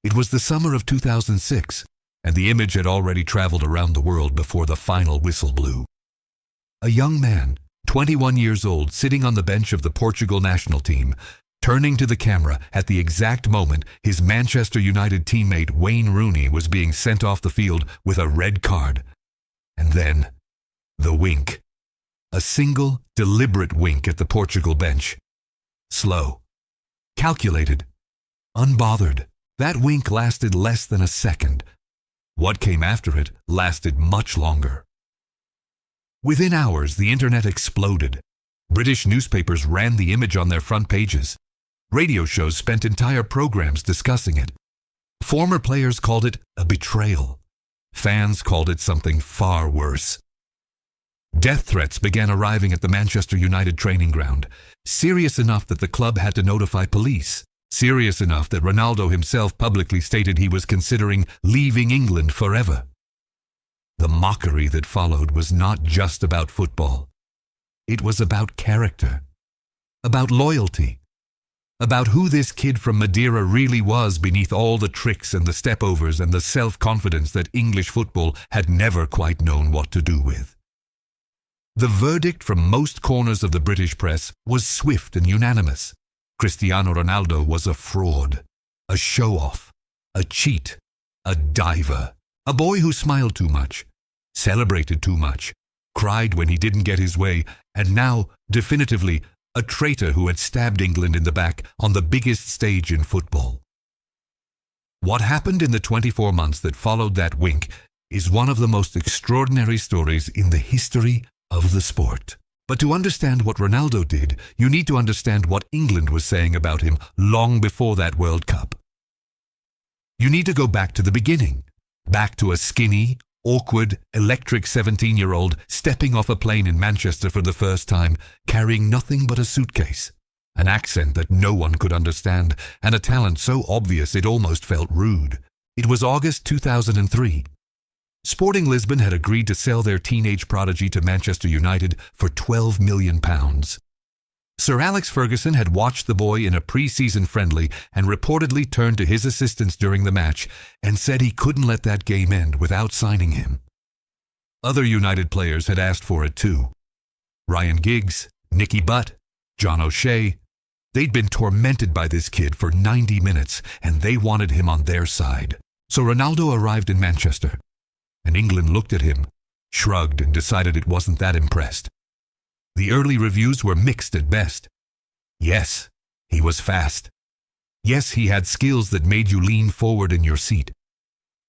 It was the summer of 2006, and the image had already traveled around the world before the final whistle blew. A young man, 21 years old, sitting on the bench of the Portugal national team, turning to the camera at the exact moment his Manchester United teammate Wayne Rooney was being sent off the field with a red card. And then, the wink. A single, deliberate wink at the Portugal bench. Slow. Calculated. Unbothered. That wink lasted less than a second. What came after it lasted much longer. Within hours, the internet exploded. British newspapers ran the image on their front pages. Radio shows spent entire programs discussing it. Former players called it a betrayal. Fans called it something far worse. Death threats began arriving at the Manchester United training ground, serious enough that the club had to notify police, serious enough that Ronaldo himself publicly stated he was considering leaving England forever. The mockery that followed was not just about football. It was about character, about loyalty, about who this kid from Madeira really was beneath all the tricks and the stepovers and the self-confidence that English football had never quite known what to do with. The verdict from most corners of the British press was swift and unanimous. Cristiano Ronaldo was a fraud, a show-off, a cheat, a diver, a boy who smiled too much, celebrated too much, cried when he didn't get his way, and now, definitively, a traitor who had stabbed England in the back on the biggest stage in football. What happened in the 24 months that followed that wink is one of the most extraordinary stories in the history of the sport. But to understand what Ronaldo did, you need to understand what England was saying about him long before that World Cup. You need to go back to the beginning, back to a skinny, awkward, electric 17-year-old stepping off a plane in Manchester for the first time, carrying nothing but a suitcase, an accent that no one could understand, and a talent so obvious it almost felt rude. It was August 2003. Sporting Lisbon had agreed to sell their teenage prodigy to Manchester United for £12 million. Sir Alex Ferguson had watched the boy in a pre-season friendly and reportedly turned to his assistants during the match and said he couldn't let that game end without signing him. Other United players had asked for it too. Ryan Giggs, Nicky Butt, John O'Shea. They'd been tormented by this kid for 90 minutes and they wanted him on their side. So Ronaldo arrived in Manchester, and England looked at him, shrugged, and decided it wasn't that impressed. The early reviews were mixed at best. Yes, he was fast. Yes, he had skills that made you lean forward in your seat.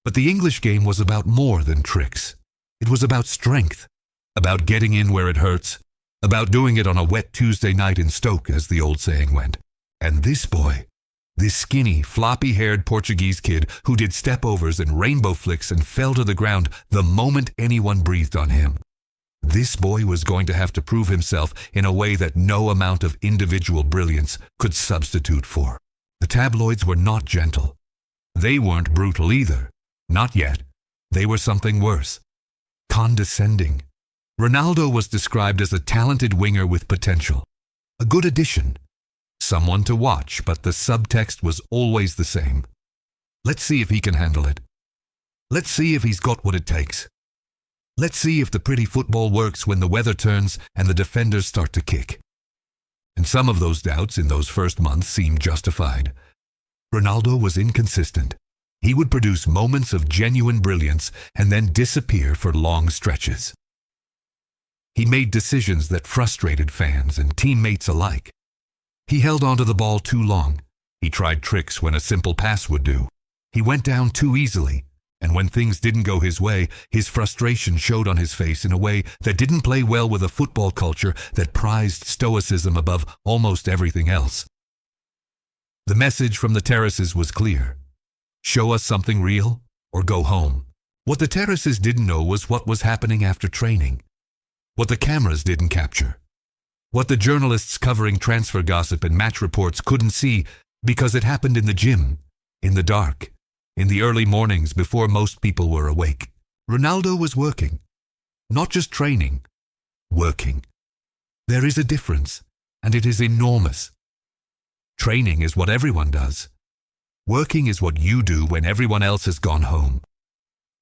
But the English game was about more than tricks. It was about strength, about getting in where it hurts, about doing it on a wet Tuesday night in Stoke, as the old saying went. And this boy, this skinny, floppy-haired Portuguese kid who did step-overs and rainbow flicks and fell to the ground the moment anyone breathed on him. This boy was going to have to prove himself in a way that no amount of individual brilliance could substitute for. The tabloids were not gentle. They weren't brutal either. Not yet. They were something worse. Condescending. Ronaldo was described as a talented winger with potential. A good addition. Someone to watch, but the subtext was always the same. Let's see if he can handle it. Let's see if he's got what it takes. Let's see if the pretty football works when the weather turns and the defenders start to kick. And some of those doubts in those first months seemed justified. Ronaldo was inconsistent. He would produce moments of genuine brilliance and then disappear for long stretches. He made decisions that frustrated fans and teammates alike. He held onto the ball too long. He tried tricks when a simple pass would do. He went down too easily. And when things didn't go his way, his frustration showed on his face in a way that didn't play well with a football culture that prized stoicism above almost everything else. The message from the terraces was clear. Show us something real, or go home. What the terraces didn't know was what was happening after training. What the cameras didn't capture. What the journalists covering transfer gossip and match reports couldn't see because it happened in the gym, in the dark, in the early mornings before most people were awake. Ronaldo was working. Not just training. Working. There is a difference, and it is enormous. Training is what everyone does. Working is what you do when everyone else has gone home.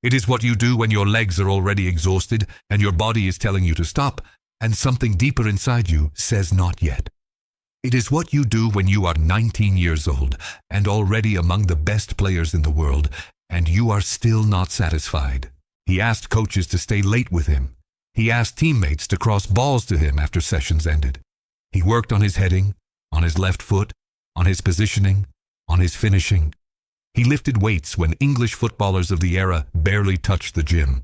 It is what you do when your legs are already exhausted and your body is telling you to stop, and something deeper inside you says not yet. It is what you do when you are 19 years old and already among the best players in the world, and you are still not satisfied. He asked coaches to stay late with him. He asked teammates to cross balls to him after sessions ended. He worked on his heading, on his left foot, on his positioning, on his finishing. He lifted weights when English footballers of the era barely touched the gym.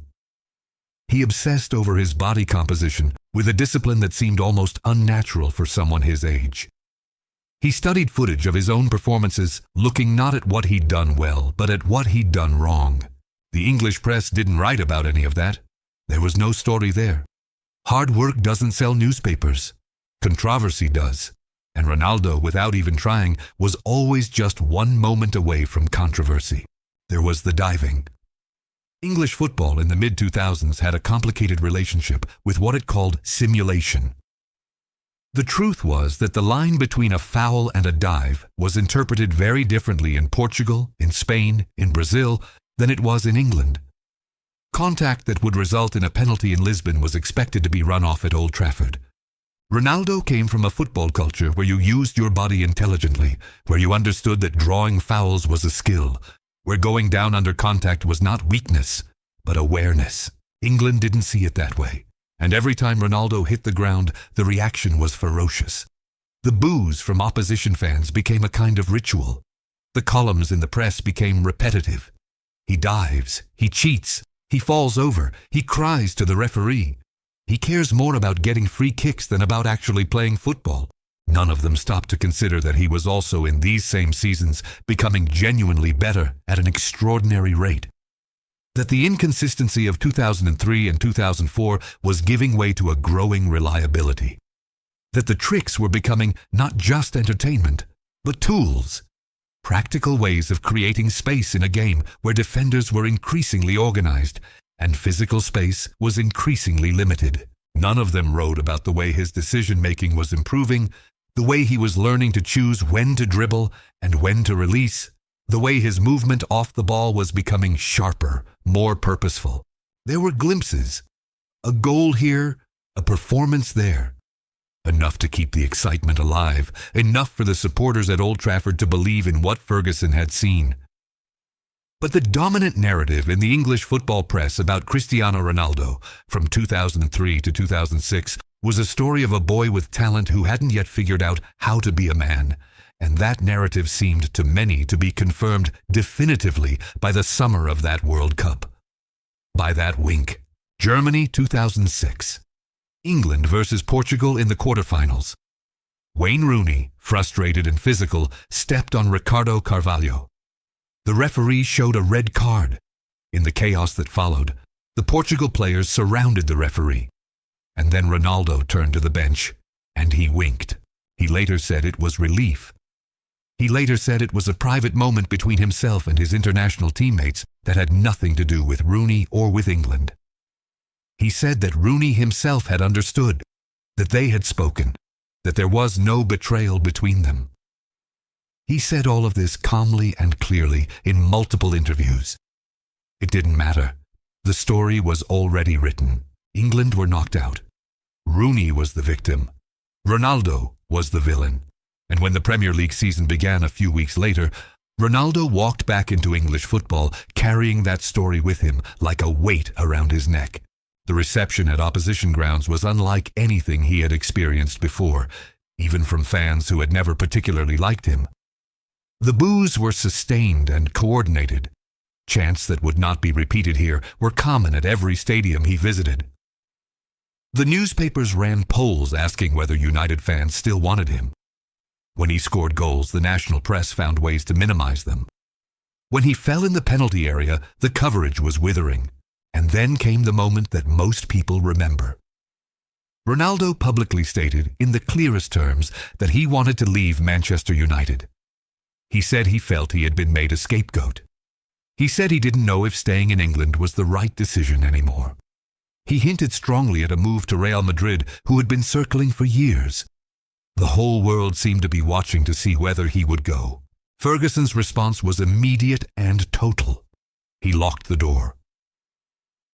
He obsessed over his body composition with a discipline that seemed almost unnatural for someone his age. He studied footage of his own performances, looking not at what he'd done well, but at what he'd done wrong. The English press didn't write about any of that. There was no story there. Hard work doesn't sell newspapers. Controversy does. And Ronaldo, without even trying, was always just one moment away from controversy. There was the diving. English football in the mid-2000s had a complicated relationship with what it called simulation. The truth was that the line between a foul and a dive was interpreted very differently in Portugal, in Spain, in Brazil, than it was in England. Contact that would result in a penalty in Lisbon was expected to be run off at Old Trafford. Ronaldo came from a football culture where you used your body intelligently, where you understood that drawing fouls was a skill, where going down under contact was not weakness, but awareness. England didn't see it that way, and every time Ronaldo hit the ground, the reaction was ferocious. The boos from opposition fans became a kind of ritual. The columns in the press became repetitive. He dives, he cheats, he falls over, he cries to the referee. He cares more about getting free kicks than about actually playing football. None of them stopped to consider that he was also in these same seasons becoming genuinely better at an extraordinary rate. That the inconsistency of 2003 and 2004 was giving way to a growing reliability. That the tricks were becoming not just entertainment, but tools. Practical ways of creating space in a game where defenders were increasingly organized and physical space was increasingly limited. None of them wrote about the way his decision-making was improving, the way he was learning to choose when to dribble and when to release, the way his movement off the ball was becoming sharper, more purposeful. There were glimpses. A goal here, a performance there. Enough to keep the excitement alive, enough for the supporters at Old Trafford to believe in what Ferguson had seen. But the dominant narrative in the English football press about Cristiano Ronaldo from 2003 to 2006 was a story of a boy with talent who hadn't yet figured out how to be a man. And that narrative seemed to many to be confirmed definitively by the summer of that World Cup. By that wink. Germany 2006. England versus Portugal in the quarterfinals. Wayne Rooney, frustrated and physical, stepped on Ricardo Carvalho. The referee showed a red card. In the chaos that followed, the Portugal players surrounded the referee. And then Ronaldo turned to the bench, and he winked. He later said it was relief. He later said it was a private moment between himself and his international teammates that had nothing to do with Rooney or with England. He said that Rooney himself had understood, that they had spoken, that there was no betrayal between them. He said all of this calmly and clearly in multiple interviews. It didn't matter. The story was already written. England were knocked out. Rooney was the victim. Ronaldo was the villain. And when the Premier League season began a few weeks later, Ronaldo walked back into English football, carrying that story with him like a weight around his neck. The reception at opposition grounds was unlike anything he had experienced before, even from fans who had never particularly liked him. The boos were sustained and coordinated. Chants that would not be repeated here were common at every stadium he visited. The newspapers ran polls asking whether United fans still wanted him. When he scored goals, the national press found ways to minimize them. When he fell in the penalty area, the coverage was withering. And then came the moment that most people remember. Ronaldo publicly stated, in the clearest terms, that he wanted to leave Manchester United. He said he felt he had been made a scapegoat. He said he didn't know if staying in England was the right decision anymore. He hinted strongly at a move to Real Madrid, who had been circling for years. The whole world seemed to be watching to see whether he would go. Ferguson's response was immediate and total. He locked the door.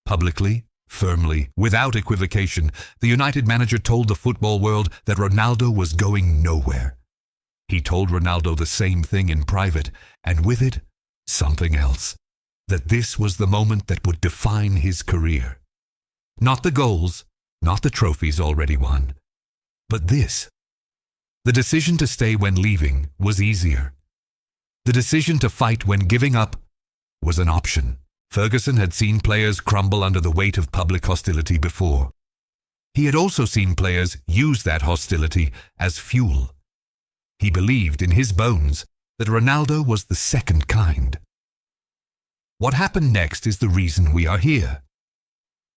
Publicly, firmly, without equivocation, the United manager told the football world that Ronaldo was going nowhere. He told Ronaldo the same thing in private, and with it, something else. That this was the moment that would define his career. Not the goals, not the trophies already won, but this. The decision to stay when leaving was easier. The decision to fight when giving up was an option. Ferguson had seen players crumble under the weight of public hostility before. He had also seen players use that hostility as fuel. He believed in his bones that Ronaldo was the second kind. What happened next is the reason we are here.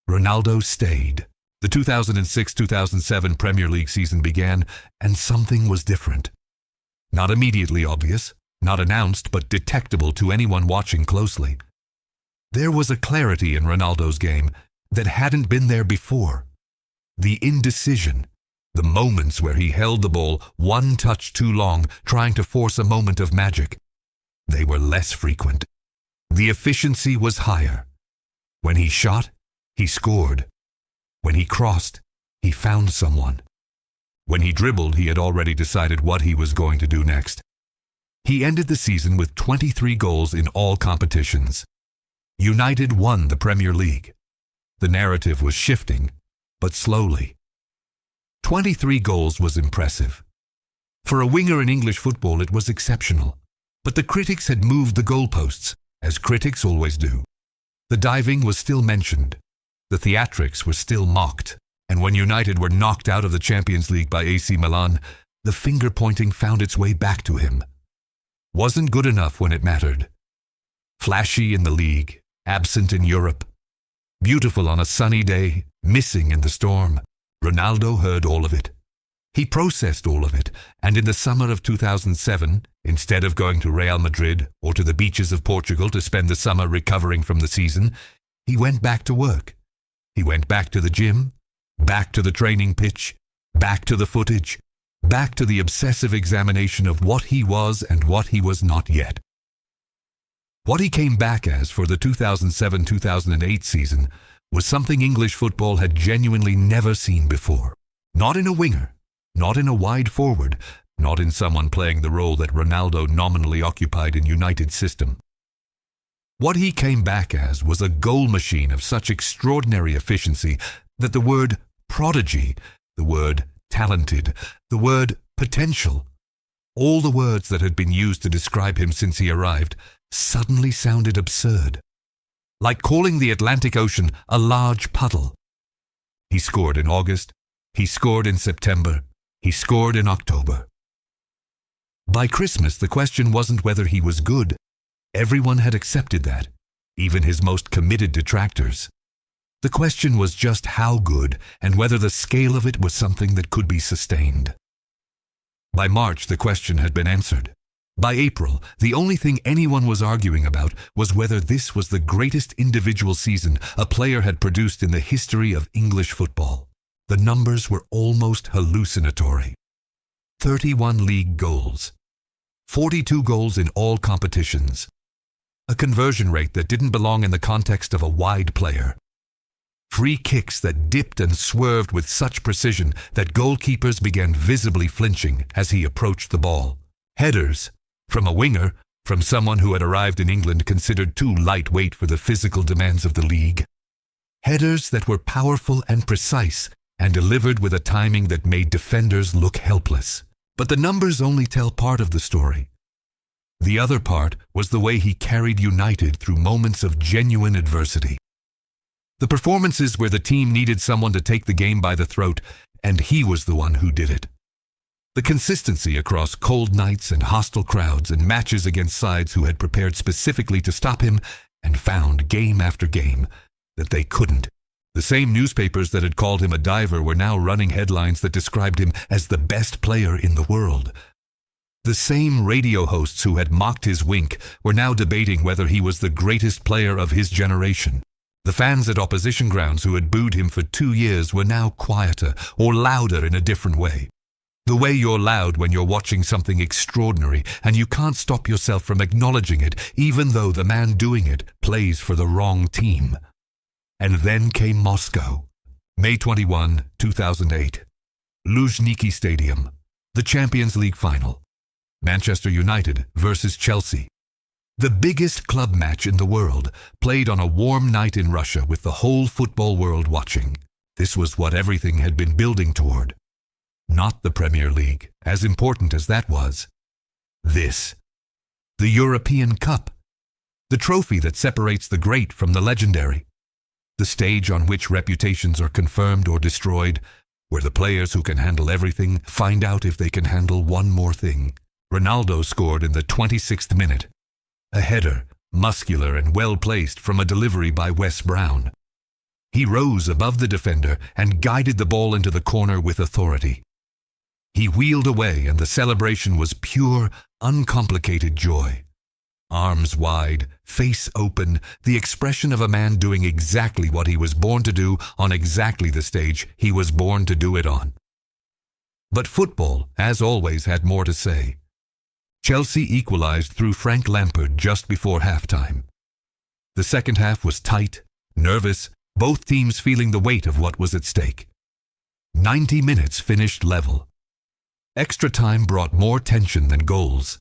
Ronaldo stayed. The 2006-2007 Premier League season began, and something was different. Not immediately obvious, not announced, but detectable to anyone watching closely. There was a clarity in Ronaldo's game that hadn't been there before. The indecision, the moments where he held the ball one touch too long, trying to force a moment of magic, they were less frequent. The efficiency was higher. When he shot, he scored. When he crossed, he found someone. When he dribbled, he had already decided what he was going to do next. He ended the season with 23 goals in all competitions. United won the Premier League. The narrative was shifting, but slowly. 23 goals was impressive. For a winger in English football, it was exceptional. But the critics had moved the goalposts, as critics always do. The diving was still mentioned. The theatrics were still mocked. And when United were knocked out of the Champions League by AC Milan, the finger-pointing found its way back to him. Wasn't good enough when it mattered. Flashy in the league, absent in Europe. Beautiful on a sunny day, missing in the storm. Ronaldo heard all of it. He processed all of it, and in the summer of 2007, instead of going to Real Madrid or to the beaches of Portugal to spend the summer recovering from the season, he went back to work. He went back to the gym, back to the training pitch, back to the footage, back to the obsessive examination of what he was and what he was not yet. What he came back as for the 2007-2008 season was something English football had genuinely never seen before. Not in a winger, not in a wide forward, not in someone playing the role that Ronaldo nominally occupied in United's system. What he came back as was a goal machine of such extraordinary efficiency that the word prodigy, the word talented, the word potential, all the words that had been used to describe him since he arrived, suddenly sounded absurd. Like calling the Atlantic Ocean a large puddle. He scored in August, he scored in September, he scored in October. By Christmas, the question wasn't whether he was good. Everyone had accepted that, even his most committed detractors. The question was just how good and whether the scale of it was something that could be sustained. By March, the question had been answered. By April, the only thing anyone was arguing about was whether this was the greatest individual season a player had produced in the history of English football. The numbers were almost hallucinatory. 31 league goals. 42 goals in all competitions. A conversion rate that didn't belong in the context of a wide player. Free kicks that dipped and swerved with such precision that goalkeepers began visibly flinching as he approached the ball. Headers, from a winger, from someone who had arrived in England considered too lightweight for the physical demands of the league. Headers that were powerful and precise and delivered with a timing that made defenders look helpless. But the numbers only tell part of the story. The other part was the way he carried United through moments of genuine adversity. The performances where the team needed someone to take the game by the throat, and he was the one who did it. The consistency across cold nights and hostile crowds and matches against sides who had prepared specifically to stop him and found game after game that they couldn't. The same newspapers that had called him a diver were now running headlines that described him as the best player in the world. The same radio hosts who had mocked his wink were now debating whether he was the greatest player of his generation. The fans at opposition grounds who had booed him for 2 years were now quieter or louder in a different way. The way you're loud when you're watching something extraordinary and you can't stop yourself from acknowledging it, even though the man doing it plays for the wrong team. And then came Moscow. May 21, 2008. Luzhniki Stadium. The Champions League final. Manchester United versus Chelsea. The biggest club match in the world, played on a warm night in Russia with the whole football world watching. This was what everything had been building toward. Not the Premier League, as important as that was. This. The European Cup. The trophy that separates the great from the legendary. The stage on which reputations are confirmed or destroyed, where the players who can handle everything find out if they can handle one more thing. Ronaldo scored in the 26th minute. A header, muscular and well-placed from a delivery by Wes Brown. He rose above the defender and guided the ball into the corner with authority. He wheeled away and the celebration was pure, uncomplicated joy. Arms wide, face open, the expression of a man doing exactly what he was born to do on exactly the stage he was born to do it on. But football, as always, had more to say. Chelsea equalized through Frank Lampard just before halftime. The second half was tight, nervous, both teams feeling the weight of what was at stake. 90 minutes finished level. Extra time brought more tension than goals.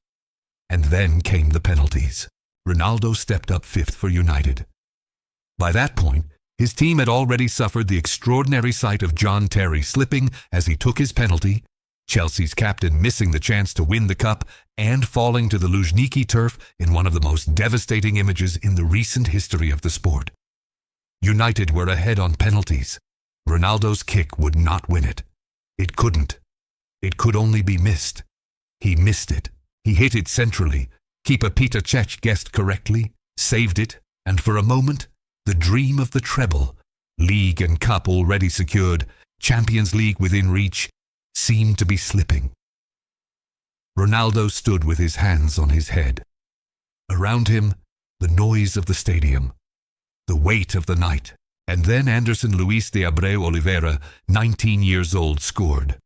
And then came the penalties. Ronaldo stepped up fifth for United. By that point, his team had already suffered the extraordinary sight of John Terry slipping as he took his penalty, Chelsea's captain missing the chance to win the cup, and falling to the Luzhniki turf in one of the most devastating images in the recent history of the sport. United were ahead on penalties. Ronaldo's kick would not win it. It couldn't. It could only be missed. He missed it. He hit it centrally. Keeper Peter Cech guessed correctly, saved it, and for a moment, the dream of the treble, league and cup already secured, Champions League within reach, seemed to be slipping. Ronaldo stood with his hands on his head. Around him, the noise of the stadium, the weight of the night, and then Anderson Luis de Abreu Oliveira, 19 years old, scored.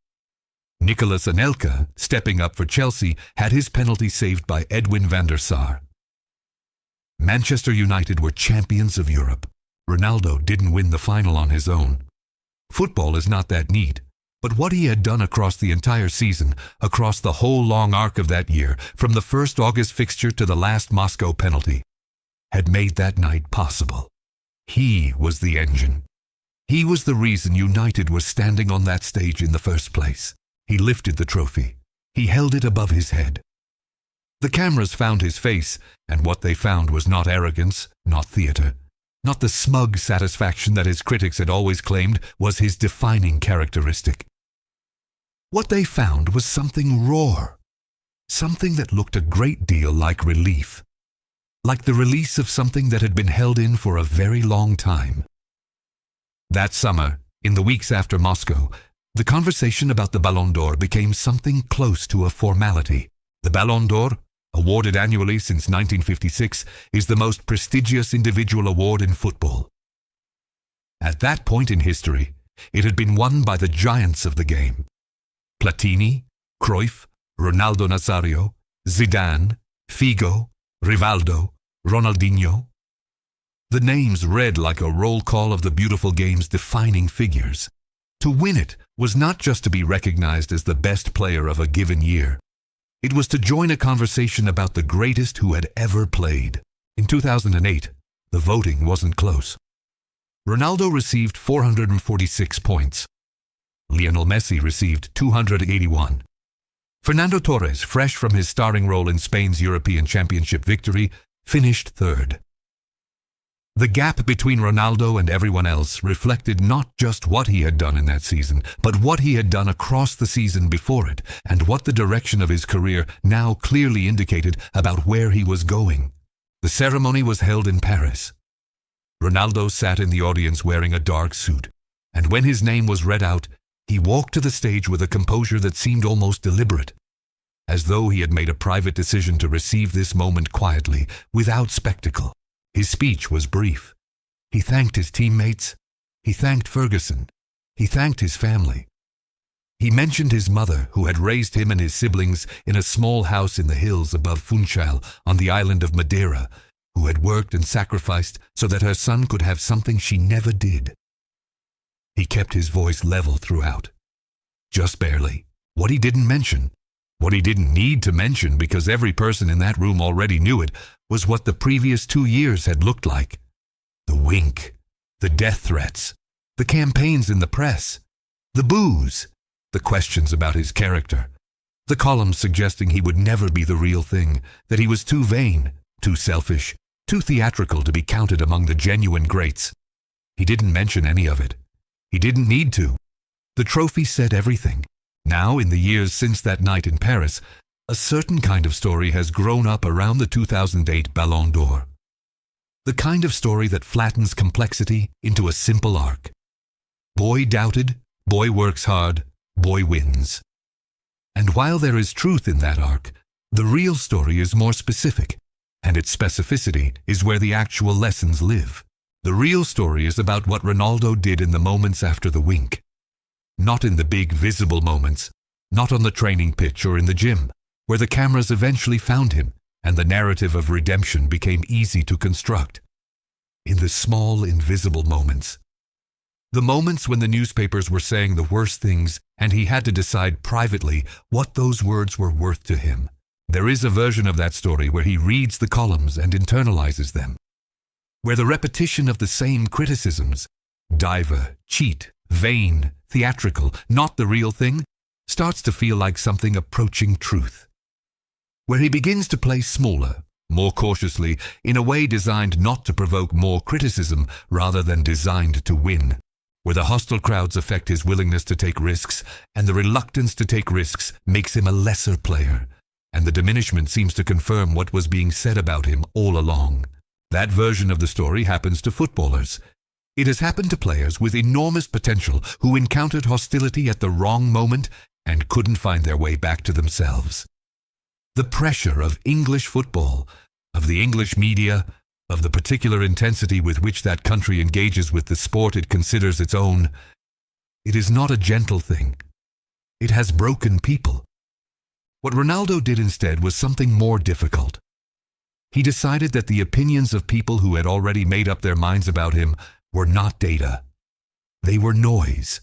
Nicolas Anelka, stepping up for Chelsea, had his penalty saved by Edwin van der Sar. Manchester United were champions of Europe. Ronaldo didn't win the final on his own. Football is not that neat, but what he had done across the entire season, across the whole long arc of that year, from the first August fixture to the last Moscow penalty, had made that night possible. He was the engine. He was the reason United was standing on that stage in the first place. He lifted the trophy. He held it above his head. The cameras found his face, and what they found was not arrogance, not theater, not the smug satisfaction that his critics had always claimed was his defining characteristic. What they found was something raw, something that looked a great deal like relief, like the release of something that had been held in for a very long time. That summer, in the weeks after Moscow, the conversation about the Ballon d'Or became something close to a formality. The Ballon d'Or, awarded annually since 1956, is the most prestigious individual award in football. At that point in history, it had been won by the giants of the game. Platini, Cruyff, Ronaldo Nazario, Zidane, Figo, Rivaldo, Ronaldinho. The names read like a roll call of the beautiful game's defining figures. To win it was not just to be recognized as the best player of a given year. It was to join a conversation about the greatest who had ever played. In 2008, the voting wasn't close. Ronaldo received 446 points. Lionel Messi received 281. Fernando Torres, fresh from his starring role in Spain's European Championship victory, finished third. The gap between Ronaldo and everyone else reflected not just what he had done in that season, but what he had done across the season before it, and what the direction of his career now clearly indicated about where he was going. The ceremony was held in Paris. Ronaldo sat in the audience wearing a dark suit, and when his name was read out, he walked to the stage with a composure that seemed almost deliberate, as though he had made a private decision to receive this moment quietly, without spectacle. His speech was brief. He thanked his teammates. He thanked Ferguson. He thanked his family. He mentioned his mother, who had raised him and his siblings in a small house in the hills above Funchal on the island of Madeira, who had worked and sacrificed so that her son could have something she never did. He kept his voice level throughout. Just barely. What he didn't mention, what he didn't need to mention because every person in that room already knew it, was what the previous 2 years had looked like. The wink, the death threats, the campaigns in the press, the boos, the questions about his character, the columns suggesting he would never be the real thing, that he was too vain, too selfish, too theatrical to be counted among the genuine greats. He didn't mention any of it. He didn't need to. The trophy said everything. Now, in the years since that night in Paris, a certain kind of story has grown up around the 2008 Ballon d'Or. The kind of story that flattens complexity into a simple arc. Boy doubted, boy works hard, boy wins. And while there is truth in that arc, the real story is more specific, and its specificity is where the actual lessons live. The real story is about what Ronaldo did in the moments after the wink. Not in the big visible moments, not on the training pitch or in the gym, where the cameras eventually found him and the narrative of redemption became easy to construct. In the small, invisible moments. The moments when the newspapers were saying the worst things and he had to decide privately what those words were worth to him. There is a version of that story where he reads the columns and internalizes them. Where the repetition of the same criticisms, diver, cheat, vain, theatrical, not the real thing, starts to feel like something approaching truth. Where he begins to play smaller, more cautiously, in a way designed not to provoke more criticism rather than designed to win. Where the hostile crowds affect his willingness to take risks, and the reluctance to take risks makes him a lesser player, and the diminishment seems to confirm what was being said about him all along. That version of the story happens to footballers. It has happened to players with enormous potential who encountered hostility at the wrong moment and couldn't find their way back to themselves. The pressure of English football, of the English media, of the particular intensity with which that country engages with the sport it considers its own, it is not a gentle thing. It has broken people. What Ronaldo did instead was something more difficult. He decided that the opinions of people who had already made up their minds about him were not data. They were noise,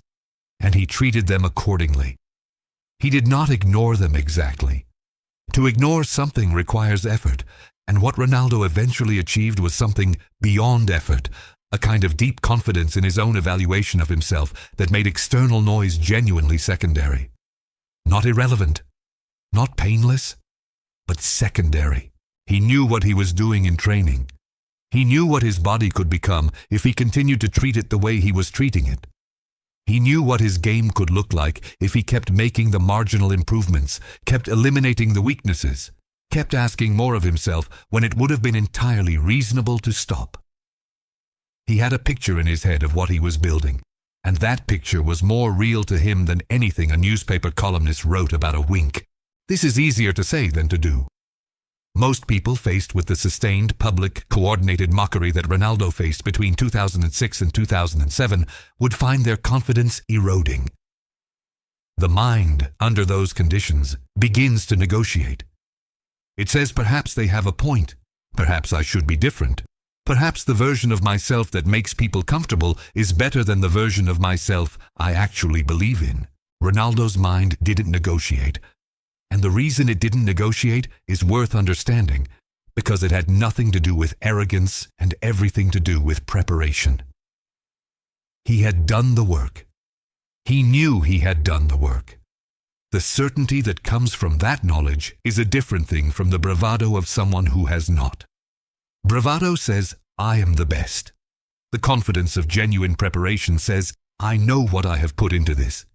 and he treated them accordingly. He did not ignore them exactly. To ignore something requires effort, and what Ronaldo eventually achieved was something beyond effort, a kind of deep confidence in his own evaluation of himself that made external noise genuinely secondary. Not irrelevant, not painless, but secondary. He knew what he was doing in training. He knew what his body could become if he continued to treat it the way he was treating it. He knew what his game could look like if he kept making the marginal improvements, kept eliminating the weaknesses, kept asking more of himself when it would have been entirely reasonable to stop. He had a picture in his head of what he was building, and that picture was more real to him than anything a newspaper columnist wrote about a wink. This is easier to say than to do. Most people faced with the sustained, public, coordinated mockery that Ronaldo faced between 2006 and 2007 would find their confidence eroding. The mind, under those conditions, begins to negotiate. It says perhaps they have a point, perhaps I should be different, perhaps the version of myself that makes people comfortable is better than the version of myself I actually believe in. Ronaldo's mind didn't negotiate. And the reason it didn't negotiate is worth understanding, because it had nothing to do with arrogance and everything to do with preparation. He had done the work. He knew he had done the work. The certainty that comes from that knowledge is a different thing from the bravado of someone who has not. Bravado says, I am the best. The confidence of genuine preparation says, I know what I have put into this.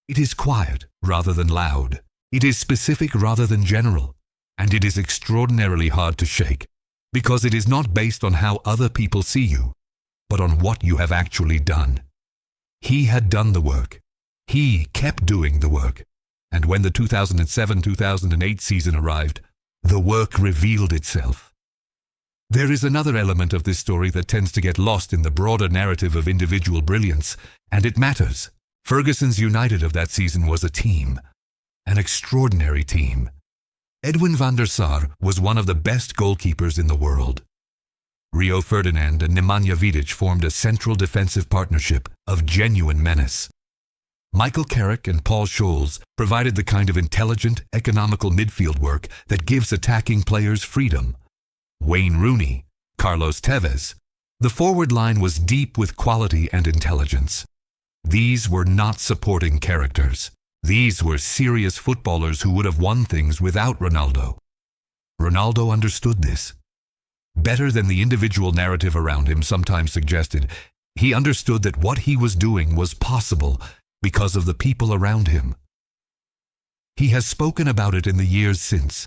It is quiet rather than loud. It is specific rather than general, and it is extraordinarily hard to shake, because it is not based on how other people see you, but on what you have actually done. He had done the work. He kept doing the work. And when the 2007-2008 season arrived, the work revealed itself. There is another element of this story that tends to get lost in the broader narrative of individual brilliance, and it matters. Ferguson's United of that season was a team, an extraordinary team. Edwin van der Sar was one of the best goalkeepers in the world. Rio Ferdinand and Nemanja Vidic formed a central defensive partnership of genuine menace. Michael Carrick and Paul Scholes provided the kind of intelligent, economical midfield work that gives attacking players freedom. Wayne Rooney, Carlos Tevez. The forward line was deep with quality and intelligence. These were not supporting characters. These were serious footballers who would have won things without Ronaldo. Ronaldo understood this. Better than the individual narrative around him sometimes suggested, he understood that what he was doing was possible because of the people around him. He has spoken about it in the years since,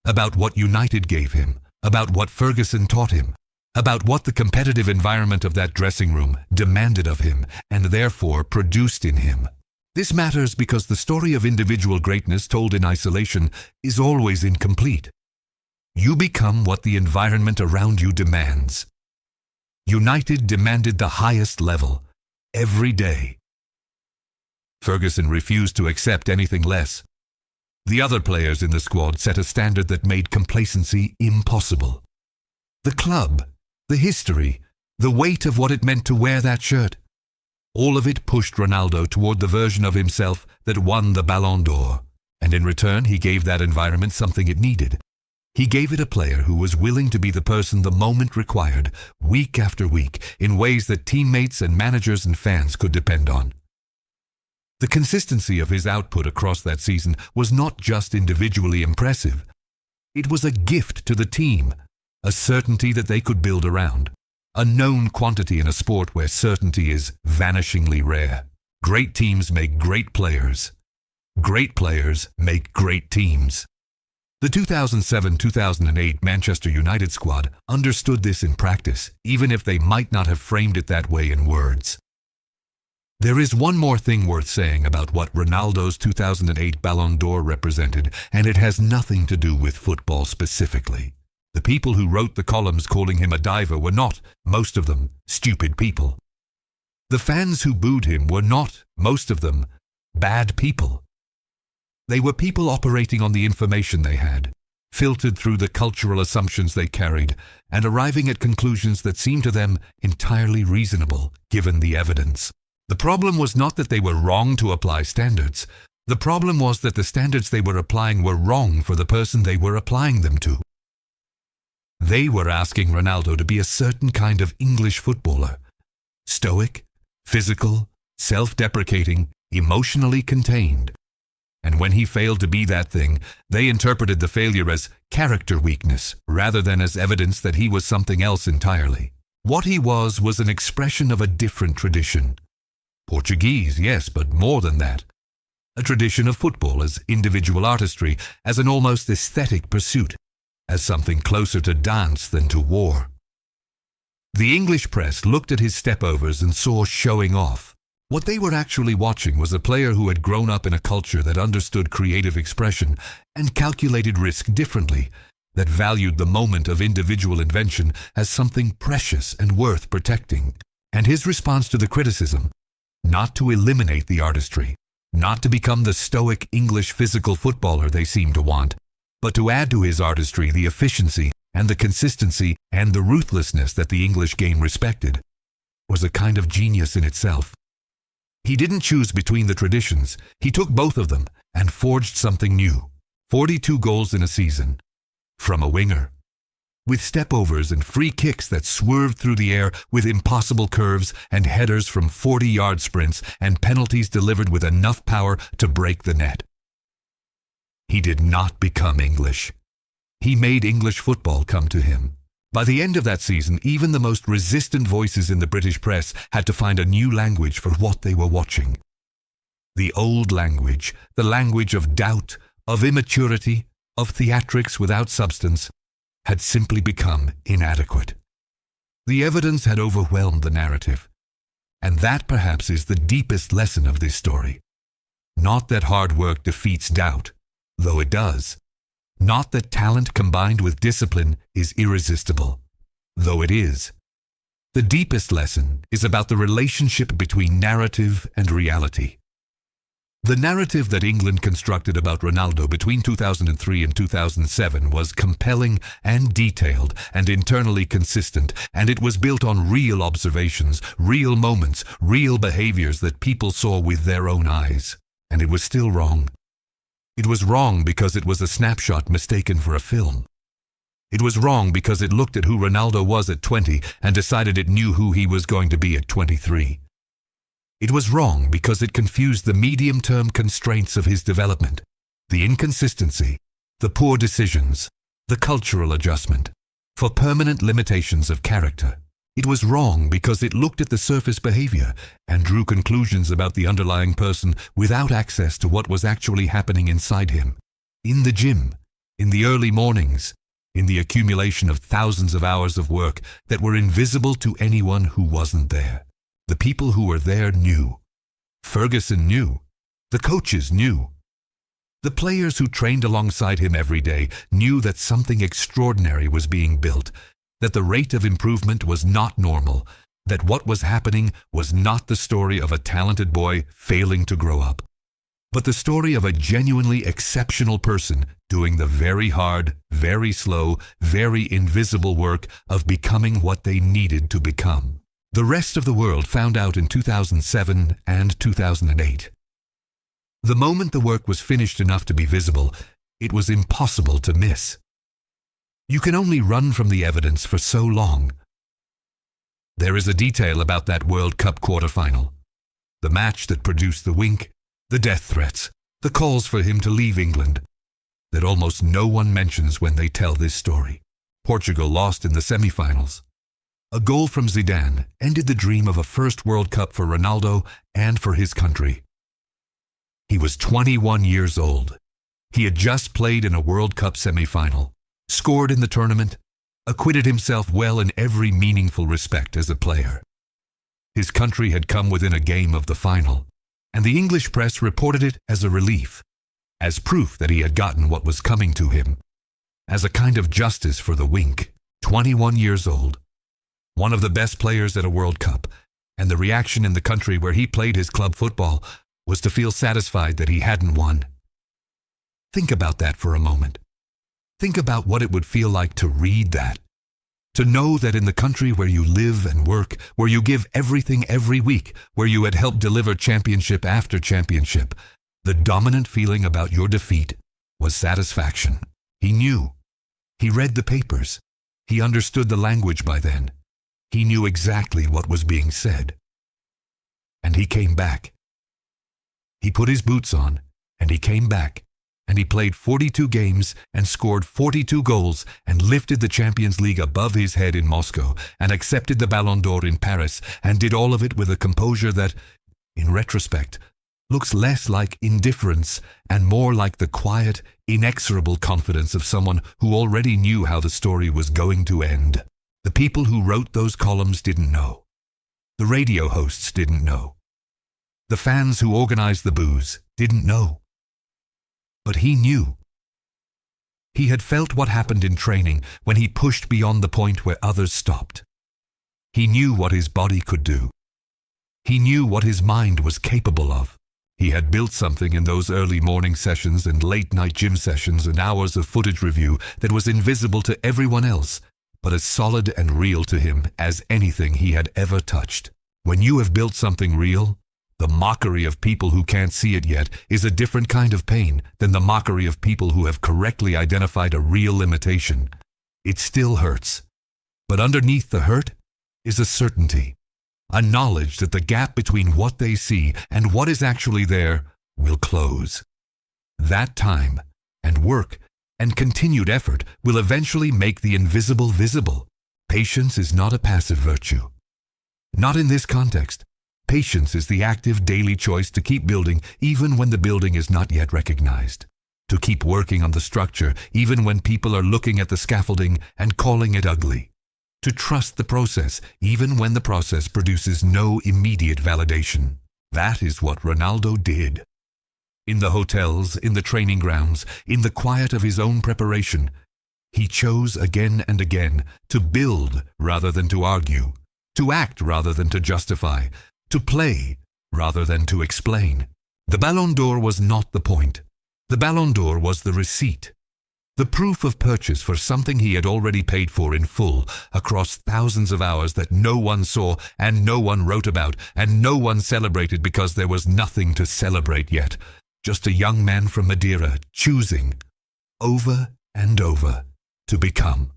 about what United gave him, about what Ferguson taught him, about what the competitive environment of that dressing room demanded of him and therefore produced in him. This matters because the story of individual greatness told in isolation is always incomplete. You become what the environment around you demands. United demanded the highest level, every day. Ferguson refused to accept anything less. The other players in the squad set a standard that made complacency impossible. The club, the history, the weight of what it meant to wear that shirt, all of it pushed Ronaldo toward the version of himself that won the Ballon d'Or, and in return he gave that environment something it needed. He gave it a player who was willing to be the person the moment required, week after week, in ways that teammates and managers and fans could depend on. The consistency of his output across that season was not just individually impressive. It was a gift to the team, a certainty that they could build around, a known quantity in a sport where certainty is vanishingly rare. Great teams make great players. Great players make great teams. The 2007-2008 Manchester United squad understood this in practice, even if they might not have framed it that way in words. There is one more thing worth saying about what Ronaldo's 2008 Ballon d'Or represented, and it has nothing to do with football specifically. The people who wrote the columns calling him a diver were not, most of them, stupid people. The fans who booed him were not, most of them, bad people. They were people operating on the information they had, filtered through the cultural assumptions they carried, and arriving at conclusions that seemed to them entirely reasonable, given the evidence. The problem was not that they were wrong to apply standards. The problem was that the standards they were applying were wrong for the person they were applying them to. They were asking Ronaldo to be a certain kind of English footballer. Stoic, physical, self-deprecating, emotionally contained. And when he failed to be that thing, they interpreted the failure as character weakness rather than as evidence that he was something else entirely. What he was an expression of a different tradition. Portuguese, yes, but more than that. A tradition of football as individual artistry, as an almost aesthetic pursuit, as something closer to dance than to war. The English press looked at his stepovers and saw showing off. What they were actually watching was a player who had grown up in a culture that understood creative expression and calculated risk differently, that valued the moment of individual invention as something precious and worth protecting. And his response to the criticism, not to eliminate the artistry, not to become the stoic English physical footballer they seemed to want, but to add to his artistry the efficiency and the consistency and the ruthlessness that the English game respected, was a kind of genius in itself. He didn't choose between the traditions. He took both of them and forged something new. 42 goals in a season. From a winger. With stepovers and free kicks that swerved through the air with impossible curves and headers from 40-yard sprints and penalties delivered with enough power to break the net. He did not become English. He made English football come to him. By the end of that season, even the most resistant voices in the British press had to find a new language for what they were watching. The old language, the language of doubt, of immaturity, of theatrics without substance, had simply become inadequate. The evidence had overwhelmed the narrative. And that perhaps is the deepest lesson of this story. Not that hard work defeats doubt, though it does. Not that talent combined with discipline is irresistible, though it is. The deepest lesson is about the relationship between narrative and reality. The narrative that England constructed about Ronaldo between 2003 and 2007 was compelling and detailed and internally consistent, and it was built on real observations, real moments, real behaviors that people saw with their own eyes. And it was still wrong. It was wrong because it was a snapshot mistaken for a film. It was wrong because it looked at who Ronaldo was at 20 and decided it knew who he was going to be at 23. It was wrong because it confused the medium-term constraints of his development, the inconsistency, the poor decisions, the cultural adjustment, for permanent limitations of character. It was wrong because it looked at the surface behavior and drew conclusions about the underlying person without access to what was actually happening inside him, in the gym, in the early mornings, in the accumulation of thousands of hours of work that were invisible to anyone who wasn't there. The people who were there knew. Ferguson knew. The coaches knew. The players who trained alongside him every day knew that something extraordinary was being built, that the rate of improvement was not normal, that what was happening was not the story of a talented boy failing to grow up, but the story of a genuinely exceptional person doing the very hard, very slow, very invisible work of becoming what they needed to become. The rest of the world found out in 2007 and 2008. The moment the work was finished enough to be visible, it was impossible to miss. You can only run from the evidence for so long. There is a detail about that World Cup quarterfinal. The match that produced the wink, the death threats, the calls for him to leave England, that almost no one mentions when they tell this story. Portugal lost in the semi-finals. A goal from Zidane ended the dream of a first World Cup for Ronaldo and for his country. He was 21 years old. He had just played in a World Cup semi-final, scored in the tournament, acquitted himself well in every meaningful respect as a player. His country had come within a game of the final, and the English press reported it as a relief, as proof that he had gotten what was coming to him, as a kind of justice for the wink. 21 years old. One of the best players at a World Cup, and the reaction in the country where he played his club football was to feel satisfied that he hadn't won. Think about that for a moment. Think about what it would feel like to read that, to know that in the country where you live and work, where you give everything every week, where you had helped deliver championship after championship, the dominant feeling about your defeat was satisfaction. He knew. He read the papers. He understood the language by then. He knew exactly what was being said. And he came back. He put his boots on, and he came back, and he played 42 games and scored 42 goals and lifted the Champions League above his head in Moscow and accepted the Ballon d'Or in Paris and did all of it with a composure that, in retrospect, looks less like indifference and more like the quiet, inexorable confidence of someone who already knew how the story was going to end. The people who wrote those columns didn't know. The radio hosts didn't know. The fans who organized the boos didn't know. But he knew. He had felt what happened in training when he pushed beyond the point where others stopped. He knew what his body could do. He knew what his mind was capable of. He had built something in those early morning sessions and late-night gym sessions and hours of footage review that was invisible to everyone else, but as solid and real to him as anything he had ever touched. When you have built something real, the mockery of people who can't see it yet is a different kind of pain than the mockery of people who have correctly identified a real limitation. It still hurts. But underneath the hurt is a certainty, a knowledge that the gap between what they see and what is actually there will close. That time and work and continued effort will eventually make the invisible visible. Patience is not a passive virtue. Not in this context. Patience is the active daily choice to keep building even when the building is not yet recognized. To keep working on the structure even when people are looking at the scaffolding and calling it ugly. To trust the process even when the process produces no immediate validation. That is what Ronaldo did. In the hotels, in the training grounds, in the quiet of his own preparation, he chose again and again to build rather than to argue, to act rather than to justify, to play rather than to explain. The Ballon d'Or was not the point. The Ballon d'Or was the receipt. The proof of purchase for something he had already paid for in full across thousands of hours that no one saw and no one wrote about and no one celebrated because there was nothing to celebrate yet. Just a young man from Madeira choosing, over and over, to become.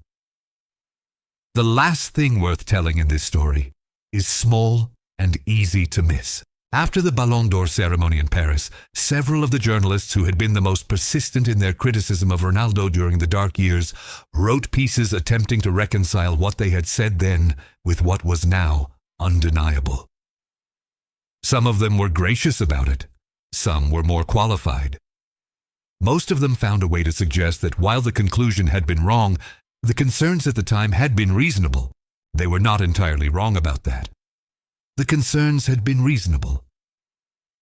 The last thing worth telling in this story is small and easy to miss. After the Ballon d'Or ceremony in Paris, several of the journalists who had been the most persistent in their criticism of Ronaldo during the dark years wrote pieces attempting to reconcile what they had said then with what was now undeniable. Some of them were gracious about it. Some were more qualified. Most of them found a way to suggest that while the conclusion had been wrong, the concerns at the time had been reasonable. They were not entirely wrong about that. The concerns had been reasonable.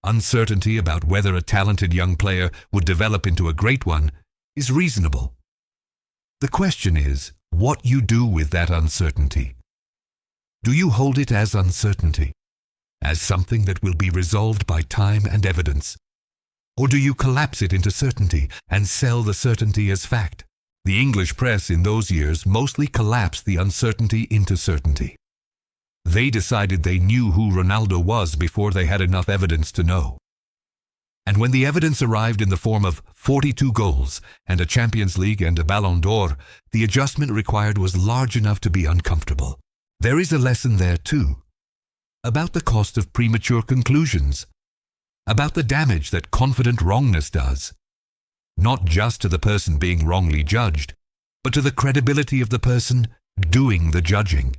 Uncertainty about whether a talented young player would develop into a great one is reasonable. The question is what you do with that uncertainty. Do you hold it as uncertainty, as something that will be resolved by time and evidence? Or do you collapse it into certainty and sell the certainty as fact? The English press in those years mostly collapsed the uncertainty into certainty. They decided they knew who Ronaldo was before they had enough evidence to know. And when the evidence arrived in the form of 42 goals and a Champions League and a Ballon d'Or, the adjustment required was large enough to be uncomfortable. There is a lesson there too, about the cost of premature conclusions, about the damage that confident wrongness does, not just to the person being wrongly judged, but to the credibility of the person doing the judging.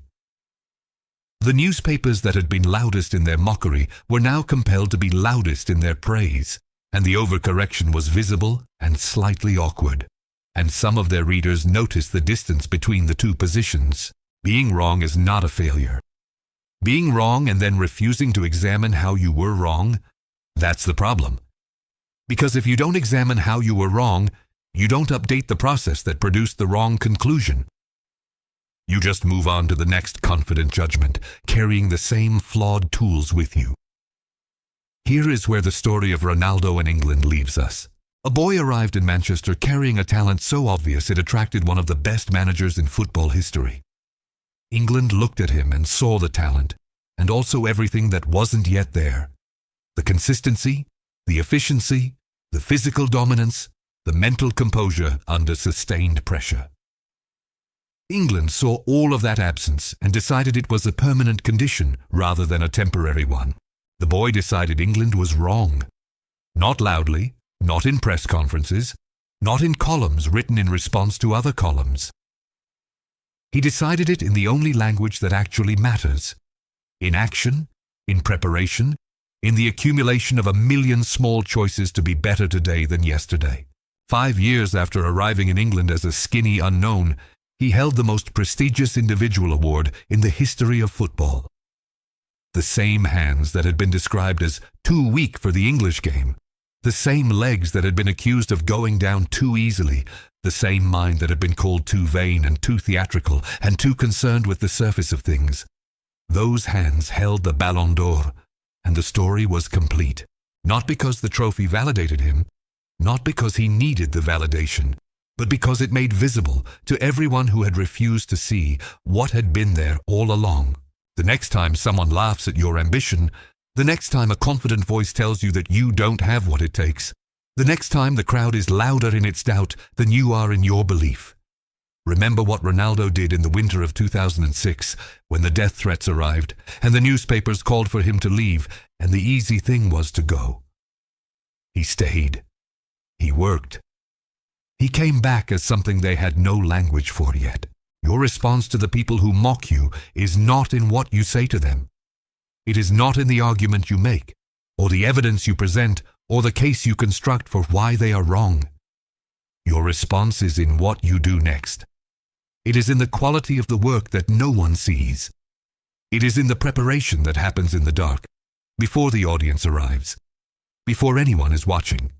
The newspapers that had been loudest in their mockery were now compelled to be loudest in their praise, and the overcorrection was visible and slightly awkward, and some of their readers noticed the distance between the two positions. Being wrong is not a failure. Being wrong and then refusing to examine how you were wrong, that's the problem. Because if you don't examine how you were wrong, you don't update the process that produced the wrong conclusion. You just move on to the next confident judgment, carrying the same flawed tools with you. Here is where the story of Ronaldo and England leaves us. A boy arrived in Manchester carrying a talent so obvious it attracted one of the best managers in football history. England looked at him and saw the talent, and also everything that wasn't yet there. The consistency, the efficiency, the physical dominance, the mental composure under sustained pressure. England saw all of that absence and decided it was a permanent condition rather than a temporary one. The boy decided England was wrong. Not loudly, not in press conferences, not in columns written in response to other columns. He decided it in the only language that actually matters. In action, in preparation, in the accumulation of a million small choices to be better today than yesterday. 5 years after arriving in England as a skinny unknown, he held the most prestigious individual award in the history of football. The same hands that had been described as too weak for the English game, the same legs that had been accused of going down too easily, the same mind that had been called too vain and too theatrical and too concerned with the surface of things. Those hands held the Ballon d'Or, and the story was complete. Not because the trophy validated him, not because he needed the validation, but because it made visible to everyone who had refused to see what had been there all along. The next time someone laughs at your ambition, the next time a confident voice tells you that you don't have what it takes, the next time the crowd is louder in its doubt than you are in your belief. Remember what Ronaldo did in the winter of 2006 when the death threats arrived and the newspapers called for him to leave, and the easy thing was to go. He stayed. He worked. He came back as something they had no language for yet. Your response to the people who mock you is not in what you say to them. It is not in the argument you make, or the evidence you present, or the case you construct for why they are wrong. Your response is in what you do next. It is in the quality of the work that no one sees. It is in the preparation that happens in the dark, before the audience arrives, before anyone is watching.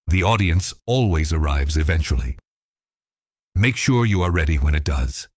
The audience always arrives eventually. Make sure you are ready when it does.